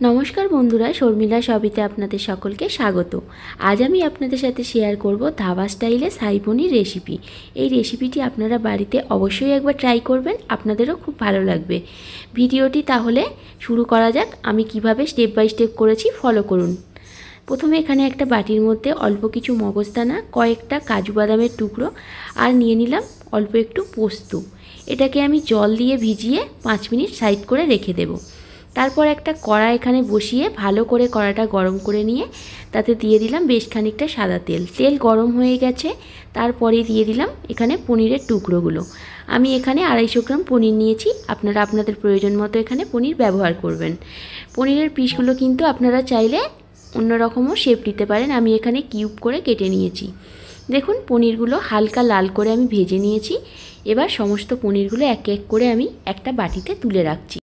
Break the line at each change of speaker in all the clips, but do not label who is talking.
নমস্কার বন্ধুরা, শর্মিলা সবিতে আপনাদের সকলকে স্বাগত। আজ আমি আপনাদের সাথে শেয়ার করব ধাবা স্টাইলে শাহী পনির রেসিপি। এই রেসিপিটি আপনারা বাড়িতে অবশ্যই একবার ট্রাই করবেন, আপনাদেরও খুব ভালো লাগবে। ভিডিওটি তাহলে শুরু করা যাক। আমি কিভাবে স্টেপ বাই স্টেপ করেছি ফলো করুন। প্রথমে এখানে একটা বাটির মধ্যে অল্প কিছু মগজদানা, কয়েকটা কাজু বাদামের টুকরো আর নিয়ে নিলাম অল্প একটু পোস্ত। এটাকে আমি জল দিয়ে ভিজিয়ে 5 মিনিট সাইড করে রেখে দেব। তারপর একটা কড়া এখানে বসিয়ে ভালো করে কড়াটা গরম করে নিয়ে তাতে দিয়ে দিলাম বেশ খানিকটা সাদা তেল। তেল গরম হয়ে গেছে, তারপরে দিয়ে দিলাম এখানে পনিরের টুকরোগুলো। আমি এখানে 250 গ্রাম পনির নিয়েছি, আপনারা আপনাদের প্রয়োজন মতো এখানে পনির ব্যবহার করবেন। পনিরের পিসগুলো কিন্তু আপনারা চাইলে অন্যরকমও শেপ দিতে পারেন। আমি এখানে কিউব করে কেটে নিয়েছি। দেখুন পনিরগুলো হালকা লাল করে আমি ভেজে নিয়েছি। এবার সমস্ত পনিরগুলো এক এক করে আমি একটা বাটিতে তুলে রাখছি।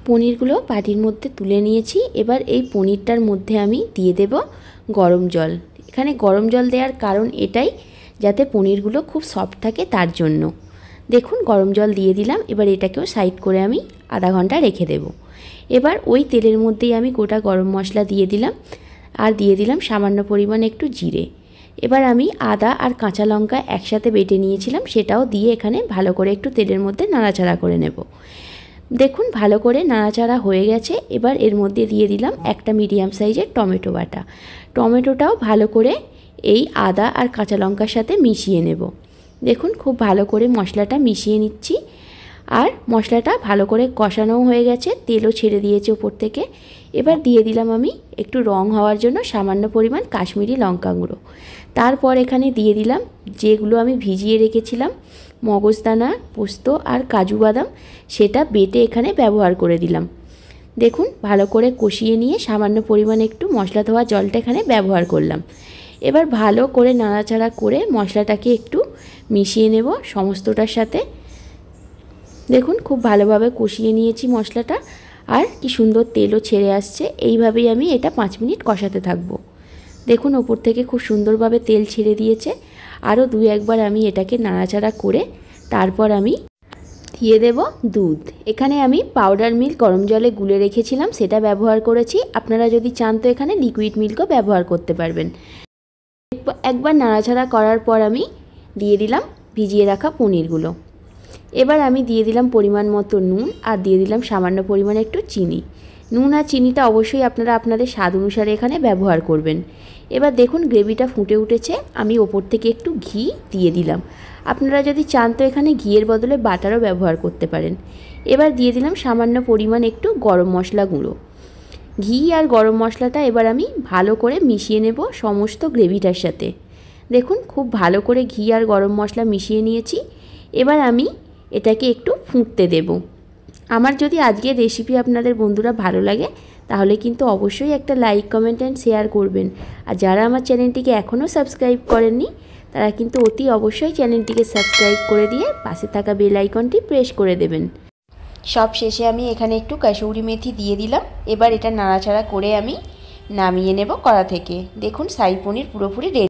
পনিরগুলো বাটির মধ্যে তুলে নিয়েছি। এবার এই পনিরটার মধ্যে আমি দিয়ে দেব গরম জল। এখানে গরম জল দেওয়ার কারণ এটাই, যাতে পনিরগুলো খুব সফট থাকে তার জন্য। দেখুন গরম জল দিয়ে দিলাম। এবার এটাকেও সাইড করে আমি আধা ঘন্টা রেখে দেব। এবার ওই তেলের মধ্যেই আমি গোটা গরম মশলা দিয়ে দিলাম আর দিয়ে দিলাম সামান্য পরিমাণ একটু জিরে। এবার আমি আদা আর কাঁচা লঙ্কা একসাথে বেটে নিয়েছিলাম, সেটাও দিয়ে এখানে ভালো করে একটু তেলের মধ্যে নাড়াচাড়া করে নেব। দেখুন ভালো করে নাড়াচাড়া হয়ে গেছে। এবার এর মধ্যে দিয়ে দিলাম একটা মিডিয়াম সাইজের টমেটো বাটা। টমেটোটাও ভালো করে এই আদা আর কাঁচা লঙ্কার সাথে মিশিয়ে নেব। দেখুন খুব ভালো করে মশলাটা মিশিয়ে নিচ্ছি। আর মশলাটা ভালো করে কষানোও হয়ে গেছে, তেলও ছেড়ে দিয়েছে ওপর থেকে। এবার দিয়ে দিলাম আমি একটু রং হওয়ার জন্য সামান্য পরিমাণ কাশ্মীরি লঙ্কা গুঁড়ো। তারপর এখানে দিয়ে দিলাম যেগুলো আমি ভিজিয়ে রেখেছিলাম মগজদানা, পোস্ত আর কাজু বাদাম, সেটা বেটে এখানে ব্যবহার করে দিলাম। দেখুন ভালো করে কষিয়ে নিয়ে সামান্য পরিমাণ একটু মশলা ধোয়া জলটা এখানে ব্যবহার করলাম। এবার ভালো করে নাড়াচাড়া করে মশলাটাকে একটু মিশিয়ে নেব সমস্তটার সাথে। দেখুন খুব ভালোভাবে কষিয়ে নিয়েছি মশলাটা, আর কি সুন্দর তেলও ছেড়ে আসছে। এইভাবেই আমি এটা 5 মিনিট কষাতে থাকবো। দেখুন ওপর থেকে খুব সুন্দরভাবে তেল ছেড়ে দিয়েছে। আরও 2-1 বার আমি এটাকে নাড়াচাড়া করে তারপর আমি দিয়ে দেব দুধ। এখানে আমি পাউডার মিল্ক গরম জলে গুলে রেখেছিলাম, সেটা ব্যবহার করেছি। আপনারা যদি চান তো এখানে লিকুইড মিল্কও ব্যবহার করতে পারবেন। একবার নাড়াচাড়া করার পর আমি দিয়ে দিলাম ভিজিয়ে রাখা পনিরগুলো। এবার আমি দিয়ে দিলাম পরিমাণ মতো নুন আর দিয়ে দিলাম সামান্য পরিমাণে একটু চিনি। নুন আর চিনিটা অবশ্যই আপনারা আপনাদের স্বাদ অনুসারে এখানে ব্যবহার করবেন। এবার দেখুন গ্রেভিটা ফুটে উঠেছে, আমি ওপর থেকে একটু ঘি দিয়ে দিলাম। আপনারা যদি চান তো এখানে ঘিয়ের বদলে বাটারও ব্যবহার করতে পারেন। এবার দিয়ে দিলাম সামান্য পরিমাণ একটু গরম মশলা গুঁড়ো। ঘি আর গরম মশলাটা এবার আমি ভালো করে মিশিয়ে নেব সমস্ত গ্রেভিটার সাথে। দেখুন খুব ভালো করে ঘি আর গরম মশলা মিশিয়ে নিয়েছি। এবার আমি এটাকে একটু ফুটতে দেব। আমার যদি আজকের রেসিপি আপনাদের বন্ধুরা ভালো লাগে তাহলে কিন্তু অবশ্যই একটা লাইক, কমেন্ট অ্যান্ড শেয়ার করবেন। আর যারা আমার চ্যানেলটিকে এখনও সাবস্ক্রাইব করেননি তারা কিন্তু অতি অবশ্যই চ্যানেলটিকে সাবস্ক্রাইব করে দিয়ে পাশে থাকা বেল আইকনটি প্রেস করে দেবেন। সব শেষে আমি এখানে একটু কাসুরি মেথি দিয়ে দিলাম। এবার এটা নাড়াচাড়া করে আমি নামিয়ে নেব কড়া থেকে। দেখুন শাহী পনির পুরোপুরি রেডি।